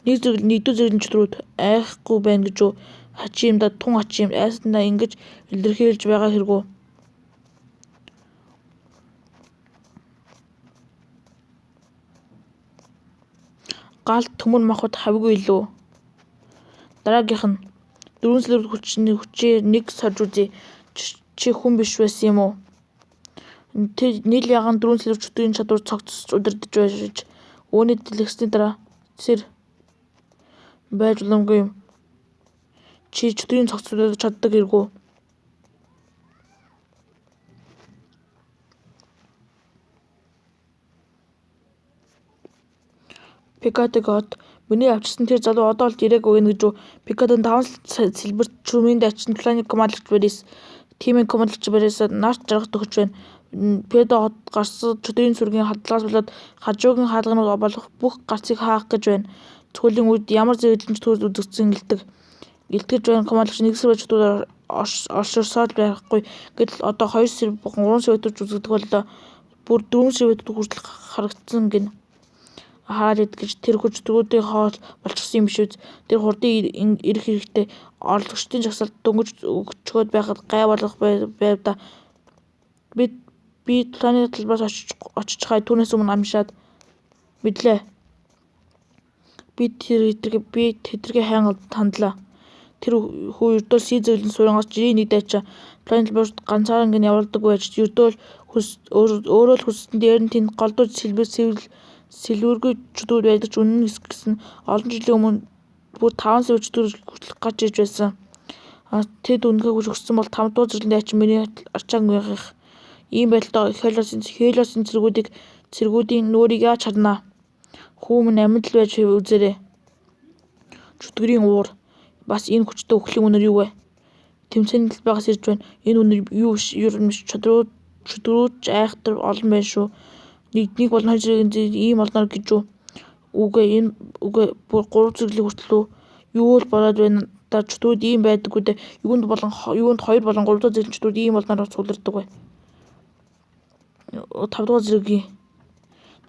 Нэгдүгээр зэрэг чөтгөрүүд айхгүй байна гэж юу. Хачимда тун хачим айсандаа ингэж илэрхийлж байгаа хэрэггүй. Галт төмөр махад хавьгүй илүү. Дараагийнх нь 4 сэлбэр хүчээр нэг сорж үзье. Чи хүн биш байсан юм уу? Нийл ягаан 4 сэлбэр чөтгөрийн чадвар цогцсож удирдах байж үүний дэлгэсний дараа сэр байж боломгүй юм. Чи чөтгөрийн цогцсож чаддаг хэрэггүй. Пикатыг хот миний авчирсан тэр залуу одоо л ирээгүй гэнэ гэж юу. Пикатын 5 сэлбэр чүмийн дайчин планет командлагч Борис тимийн командлагч Борисад нарт жаргах төгөж байна. Педо хот гарсан чөтгөрийн сүргийн хадлагаас болоод хажуугийн хаалганууд болох бүх гарцыг хаах гэж байна. Цөлийн үед ямар зэрэглэн чөтгөр үзэгдсэн илтгэж байна. Командлагч нэг сэрвэ чөтгөр орширсоод байхгүй. Гэтэл одоо 2 сэрвэ бухан 3 сэрвэтж үзэгдэх боллоо. Бүр 4 сэрвэт хүртэл харагдсан гин. Хараад идэж тэр хүчтгүүдийн хоол болчихсон юм биш үү? Тэр хурдын ирэх хэрэгтэй орлогчдын жагсаалд дөнгөж өгчгөөд байхад гай болох байв да. Би планет талбаас очиж хай түүнээс өмнө амжаад мэдлээ. Би тэдэргээ хайн хандлаа. Тэр хүү ердөө сизэглэн суурангаас жирийн нэг дайчаа планет талбаас ганцаараа гин явуулдаг байж ердөө өөрөө л хүссэн дээр нь тэнд голдуу сэлвэргүй чөтгөрүүд байдаг ч үнэн гэсэн олон жилийн өмнө бүр 5 сая чөтгөр хүртэлх гарч иж байсан. Тэд үнэхээр хүчрхсэн бол 5 дугаар зэрэглэн дайчин миний арчааг мягих. Ийм байдалтай Хелиосын цэргүүдийн нүрийг яаж харнаа. Хүүмэн амьд л байж үзээрэй. Чөтгөрийн уур. Бас энэ хүчтэй өхлийн үнэр юу вэ? Тэмцээний талбайгаас ирж байна. Энэ үнэр юу биш чөтгөрүүд айхтар олон байна шүү. Нэг болон 2 зэрэг ийм олноор гэж юу. Үгүй бүр 3 зэрэглэлийн хүртэл юу л болоод байна да. Чөтгөрүүд ийм байдаггүй дээ. Юунд 2 болон 3 дахь зэрэглэн чөтгөрүүд ийм олноор суулардаг бай. 5 дугаар зэрэгийн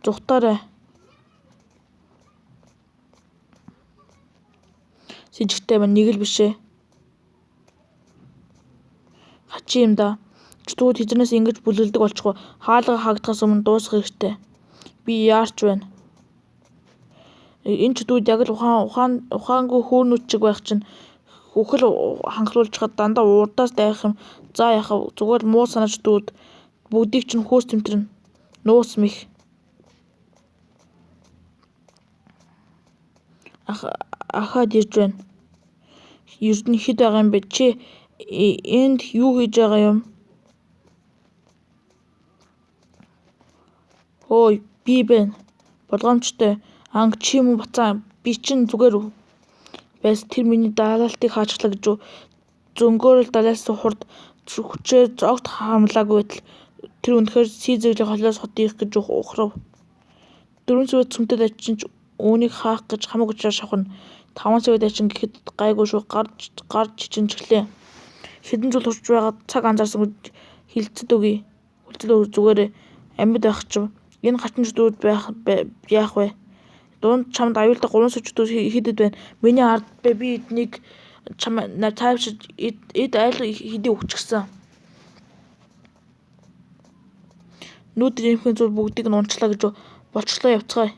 зүхтаарай. Сэжигтэй байна нэг л бишээ. Хачи юм да. Чөтгөрүүд хэзээрнээс ингэж бүлгэлдэг болчихгоо. Хаалга хаагдахаас өмнө дуусгах хэрэгтэй. Би яарч байна. Энэ чөтгөрүүд яг л ухаангүй хөөрнүүд чиг байх чинь үхэл ханхлуулж хад дандаа урдаас дайх юм. За яхав зүгээр муу санаа чөтгөрүүд бүгдийг чинь хөөс тэмтэрнэ. Нуус мих. Ахаад ирж байна. Ерд нь хэд байгаа юм бэ? Чи энд юу хийж байгаа юм? Ой, би байна. Болгоомжтой. Анг чи юм уу бацаа? Би чинь зүгээр байс тэр миний даалалтыг хаачглаа гэж юу. Зөнгөөр л далайсан хурд хүчээр огт хамлаагүй байтал тэр үнэхээр сизэглэх холоос хотыг гэж ухрав. 4 сэрвэ цөмтэй дайчин ч үүнийг хаах гэж хамаг учраа шавхна. 5 сэрвэ дайчин гэхэд гайгүй шүү. Гарч чичинжглээ. Хэдэн жил турч байгаад цаг анзаарсан хилцэд үгүй. Зүгээрээ амьд байх ч энэ хачин чөтгөрүүд яах вэ? Дунд чамд аюултай 3 сая чөтгөр хидэд байна. Миний ард би эднийг чам тайвшиж эд айл хэдий өгчихсэн. Нүүдэр эмхэн зүйл бүгдийг нь унчлаа гэж болчлоо явцгаая.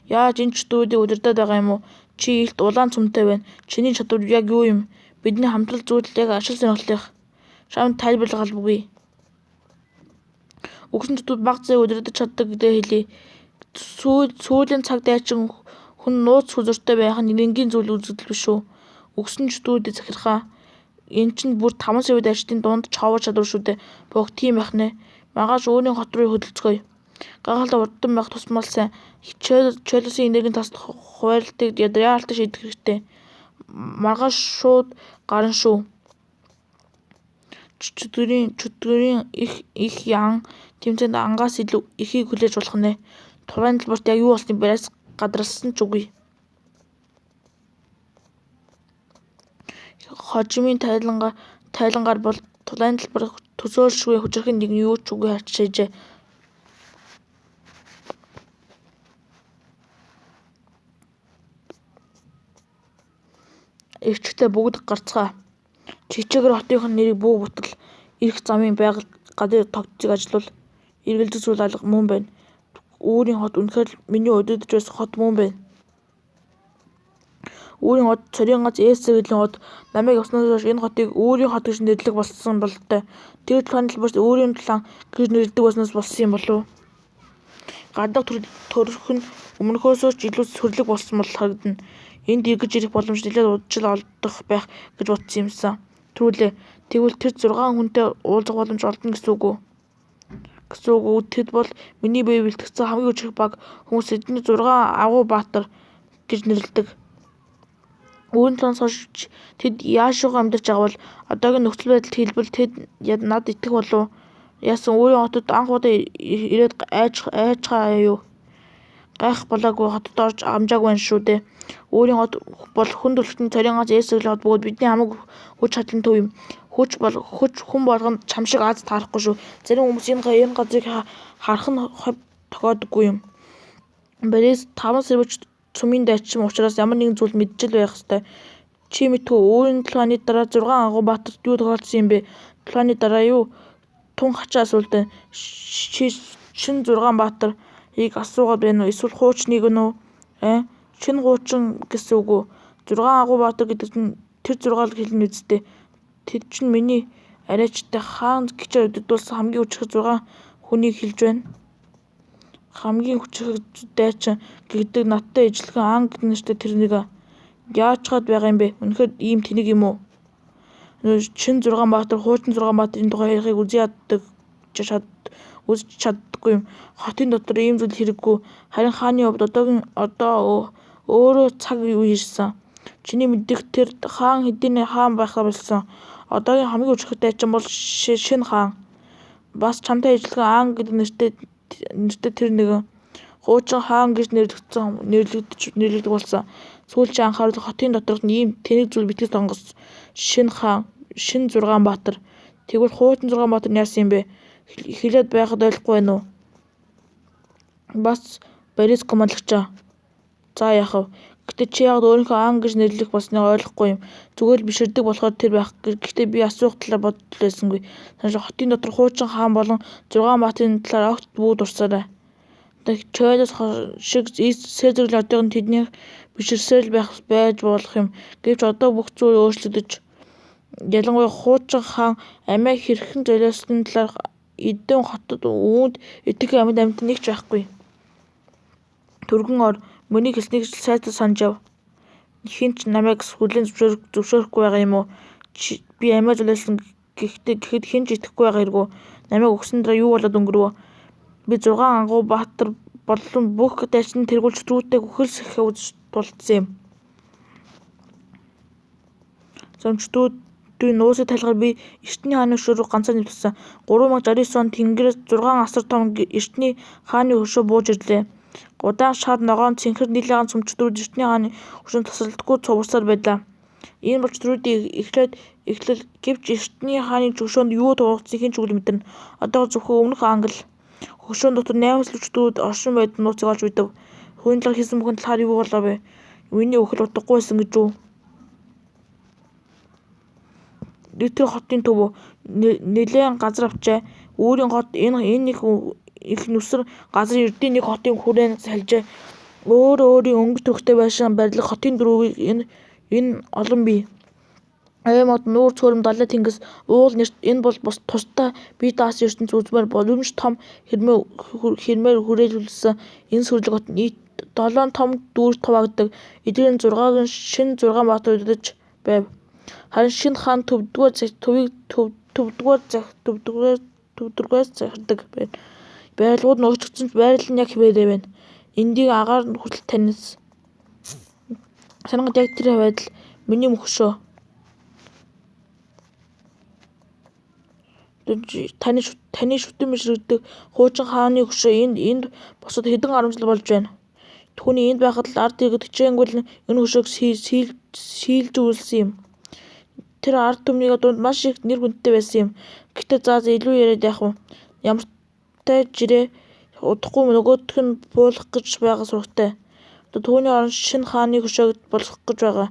Яаж энэ чөтгөрүүдийг удирдах байгаа юм уу? Чи илт улаан цөмтэй байна. Чиний чадвар яг юу юм? Бидний хамтрал зүйл яг ашиг сонирхлынх. Шамд тайлбарлах албагүй. Өгсөн чөтгөрүүд баг зээг удирдах чаддаг гэдэг хэлий. Сүүлийн цаг дайчин хүн нууц хүзөртэй байх нь энгийн зүйл үзэгдэл биш үү? Өгсөн чөтгөрүүдийг захирхаа. Энэ чинь бүр 5 сая дайчдын дунд човор чадвар шүү дээ. Бог тийм байх нэ. Маргааш өөрийн хот руу хөдөлцгөөе. Гайхалтай урддан байх тусмал сайн. Чөлөөсийн энергийн тас хуваарлтыг яалтан шийдэх хэрэгтэй. Маргааш шууд гарна шүү. Чөтгөрийн их яан тэмцээнд ангаас илүү ихийг хүлээж болох нэ. Тулааны талбарт яг юу болсныг бариас гадарсан ч үгүй. Хожимын тайлангаар бол тулааны талбар төсөөлшгүй хүчрхэн нэг юу ч үгүй харчжээ. Эрчгтэй бүгд гарцгаа. Чичээгээр хотынх нь нэрийг бүү бутал ирэх замын байгаль гадар тогтцыг ажилуул. Эргэлдэж зүйл алга мөн байна. Үүрийн хот үнэхээр миний өдөрдөж байсан хот мөн байна. Үүрийн хот цорын гац ээсэгэлийн хот намайг явснаас хойш энэ хотыг Үүрийн хот гэж нэрлэх болсон бололтой. Тэр тулааны талбарт Үүрийн тулаан гэж нэрлэдэг болсноос болсон юм болов. Гадаг төрөх нь өмнөхөөсөө ч илүү сүрлэг болсон бол харагдана. Энд эргэж ирэх боломж нэлээд удажил олдох байх гэж бодсон юмсан. Түрүүлээ. Тэгвэл тэр 6 хүнтэй уулзах боломж олдно гэсэн үг үү? Тэд бол миний бие бэлтгэсэн хамгийн хүчрэх баг хүмүүс эдний 6 агуу баатар гэж нэрлэдэг. Үүрийн тулаанаас хойш тэд яашуугаа амьдарч байгаа бол одоогийн нөхцөл байдалд хэлбэл тэд над итгэх болов. Яасан Үүрийн хотод анх удаа ирээд айчгаа юу? Гайх болоогүй хотод орж амжаагүй байна шүү дээ. Үүрийн хот бол хүн төрөлхтний цорын гац ээсэглэх хот бөгөөд бидний хамаг хүч чадлын төв юм. Хүч хүн болгонд чам шиг аз таарахгүй шүү. Зарим хүмүүс энэ газрыг харах нь хов тохиодоггүй юм. Барээс 5 сэрвэж цумын дайчин учраас ямар нэгэн зүйл мэдчил байх ёстой. Чи мэдгүй Үүрийн тулааны дараа 6 агуу баатарт юу тохиолдсон юм бэ? Тулааны дараа юу? Тун хачаа асуултаа шин 6 баатар ийг асуугаад байна уу? Эсвэл хуучныг нь үү? Шин хуучин гэсэн үг үү? 6 агуу баатар гэдэг нь тэр 6 л хэлнэ үсттэй. Тэд чинь миний арайчтай хаан гिचээр өдөрдүүлсэн хамгийн хүчрэх 6 хүнийг хэлж байна. Хамгийн хүчрэх дайчин гэгдэг надтай ижилхэн ан гэдэг нэртэй тэр нэг яачгаад байгаа юм бэ? Үнэхээр ийм тэнэг юм уу? Шин 6 баатар, хуучин 6 баатарын тухай ярихыг үзэж чаддаггүй юм. Хотын дотор ийм зүйл хэрэггүй. Харин хааны хувьд одоо өөрөө цаг үе ирсэн. Чиний мэддэх тэр хаан хэдийн хаан байхаа болсон. Одоогийн хамгийн хүчрэх дайчин бол шинэ хаан. Бас чамтай ижилхэн ан гэдэг нэртэй тэр нэгэн хуучин хаан гэж нэрлэгдэх болсон. Сүүлчийн анхаарал хотын доторх ийм тэнэг зүйл битгэж сонгос. Шинэ хаан, шин 6 баатар. Тэгвэл хуучин 6 баатар нь яасан юм бэ? Хэлээд байхад ойлгохгүй байна уу? Бас барис командлагчаа. За яах вэ? Гэтэ чи яагаад өөрийнхөө ан гэж нэрлэх болсныг ойлгохгүй юм. Зүгээр л биширдэг болохоор тэр байх. Гэхдээ би асуух талаар бодол байсангүй. Санаж хотын дотор хуучин хаан болон 6 баатарын талаар огт бүү дурсаарай. Чойлос шиг Цезагийн одоог нь тэдний биширсээр л байж болох юм. Гэвч одоо бүх зүйл өөрчлөгдөж. Ялангуяа хуучин хаан амиа хэрхэн золиосны талаар эдэн хотод үүнд итгэх амьд нэг ч байхгүй. Түргэн ор мөнийг хэлснийг сайдаа санаж яв. Хин ч намайг хүлээн зөвшөөрөхгүй байгаа юм уу? Би амиа золиосон гэхэд хин ч итгэхгүй байгаа хэрэг үү? Намайг өгсөн дараа юу болоод өнгөрөв? Би 6 агуу баатар болон бүх дайчин тэргүүлж рүүтэй хөхөлс ихэ үзэж тулдсан юм. Зомчдуудын нуусыг талгаар би Эртний хааны хөшөө рүү ганцаар нэвтсэн. 3069 онд тэнгэрээс 6 асар том Эртний хааны хөшөө бууж ирлээ. Удаан шар ногоон цэнхэр нийлээгаан цөмчдрүүд Эртний хааны хөшөөнд тасралтгүй цугсаар байлаа. Энэ болчдруудын эхлэл гэвч Эртний хааны хөшөөнд юу тулгдсыг хэн ч үгүй мэдэрнэ. Одоо зөвхөн өмнөх англ хөшөөн дотор 8 сүлждүүд оршин байдаг нууцыг олж мэдв. Хүйн талаар хийсэн бүхэн талаар юу болов вэ? Миний өхөл утгагүй байсан гэж үү? Тэр хотын төв нэлээд газар авчээ. Үүрийн хот энэ их нүсэр газар эрдийн нэг хотын хүрээн салжээ. Өөрийн өнгө төрхтэй байшин барилга хотын дөрвийг энэ олон бий. Аймагт нуур цөөрөм далай тэнгис уул нэрт энэ бол бус тусдаа бие даасан ертөнц үзмээр боломж том хэрмээр хүрээлүүлсэн энэ сүрлэг хот нийт 7 том дүүрс хуваагддаг. Эдгээр 6-гийн шин 6 баатар удирдаж байв. Харин шинэ хаан төвдгөөс захирдаг байна. Байрлууд нь өөрчлөгдсөн ч байрлал нь яг хിവэрээ байна. Эндийг агаар хүртэл таньс. Санагт яг тэр байдал миний мөхшөө. Таны шүтэн мишрэгдэх хуучин хааны хөшөө энд босоод хэдэн 10 жил болж байна. Түүний энд байхад л ард иргэд хичээнгүйл энэ хөшөөг сийлж үйлсэн юм. Тэр ард түмний дунд маш их нэр хүндтэй байсан юм. Гэхдээ заа илүү яриад яах вэ? Ямартай жирээ удахгүй нөгөөх нь буулгах гэж байгаа сурагтай. Түүний орон шинэ хааны хөшөөг болгох гэж байгаа.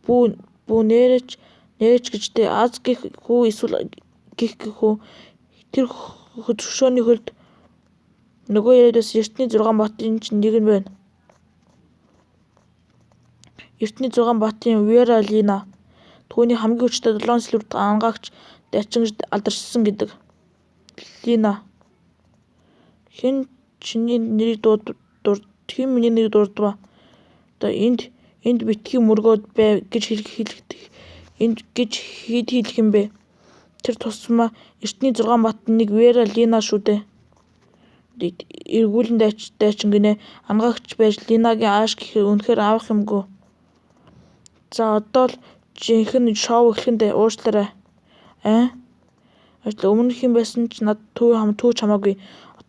Бүү нээрэж гэжтэй аз гих хүү эсвэл гих хүү тэр хөшөөний хөлд нөгөө яриад байсан Эртний 6 батын чинь нэг нь байна. Эртний 6 батын Вера Лина. Түүний хамгийн хүчтэй 7 сэлбэрт ангаагч дайчин гэж алдаршсан гэдэг. Лина. Хэн миний нэрийг дурдваа. Энд битгий мөргөөд бай гэж хэлэх юм бэ. Тэр тусмаа Эртний 6 батын нэг Вера Лина шүү дээ. Эргүүлэн дайчин гинэ ангаагч байж Линагийн ааш гэхээр үнэхээр авах юмгүй. За одоо л жинхэнэ шоу эхлэндээ уушлаарай. Өмнөх юм байсан ч над түүж хамаагүй.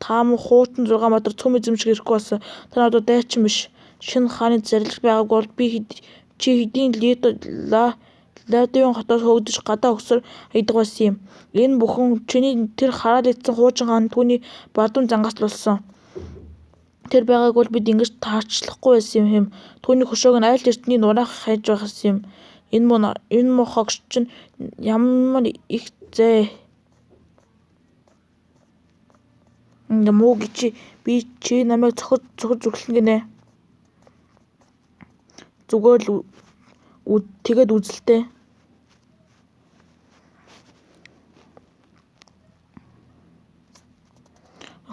Та мөн хуучин 6 баатар цөм эзэмших ирэхгүй болсон. Та надад дайчин биш. Шинэ хааны зарилж байгааг бол чи хэдийн Ладивын хотоос хөгдөж гадаа өгсөр хайдаг байсан юм. Энэ бүхэн чиний тэр хараал идсэн хуучин хаан түүний бардам зангаас л болсон. Тэр байгааг бол бид ингэж таарчлахгүй байсан юм. Түүний хөшөөг нь аль эртний нураах хайж байсан юм. Энэ муу хогш чинь ямар их зээ. Муу гэж би чи намайг цохиж зүглэн гинэ. Зүгээр л тэгээд үзэлтэй.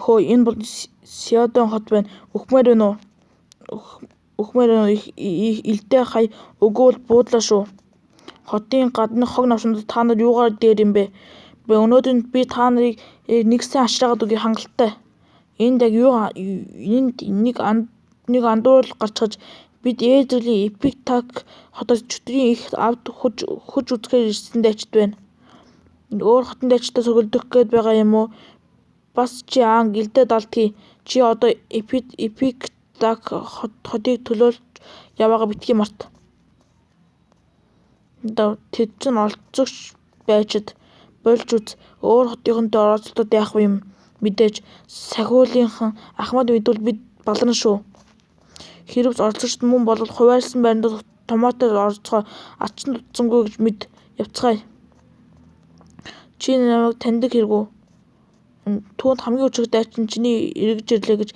Энэ бол Сиадон хот байна. Үхмээр байна уу? Илдээ хай өгөө бол буудлаа шүү. Хотын гадны хог навсанд та нар юугаар дээр юм бэ? Өнөөдөр би та нарыг нэгсэн ашраагаад өгье хангалттай. Энд яг нэг андуурал гарчгаж бид Эзрэлийн Эпиктак хотоос чөтгөрийн их авд хөж үзэхээр ирсэн дайчид байна. Өөр хотын дайчидаа сөргөлдөх гээд байгаа юм уу? Бас чи илдээ далдгий. Чи одоо Эпиктак хотыг төлөөлж яваагаа битгий март. Тэд чинь олцогч байжид болж үз. Өөр хотынхонтой оролцоод яах юм? Мэдээж сахиулынхан Ахмад мэдвэл бид баларна шүү. Хэрвээ оролцогчд мөн бол хуваарлсан байранд томоотоор орцгоо ачин дутсангүй гэж мэд явцгаая. Чи намайг таньдаг хэрэггүй. Түүнд хамгийн өчрөх дайчин чиний эргэж ирлээ гэж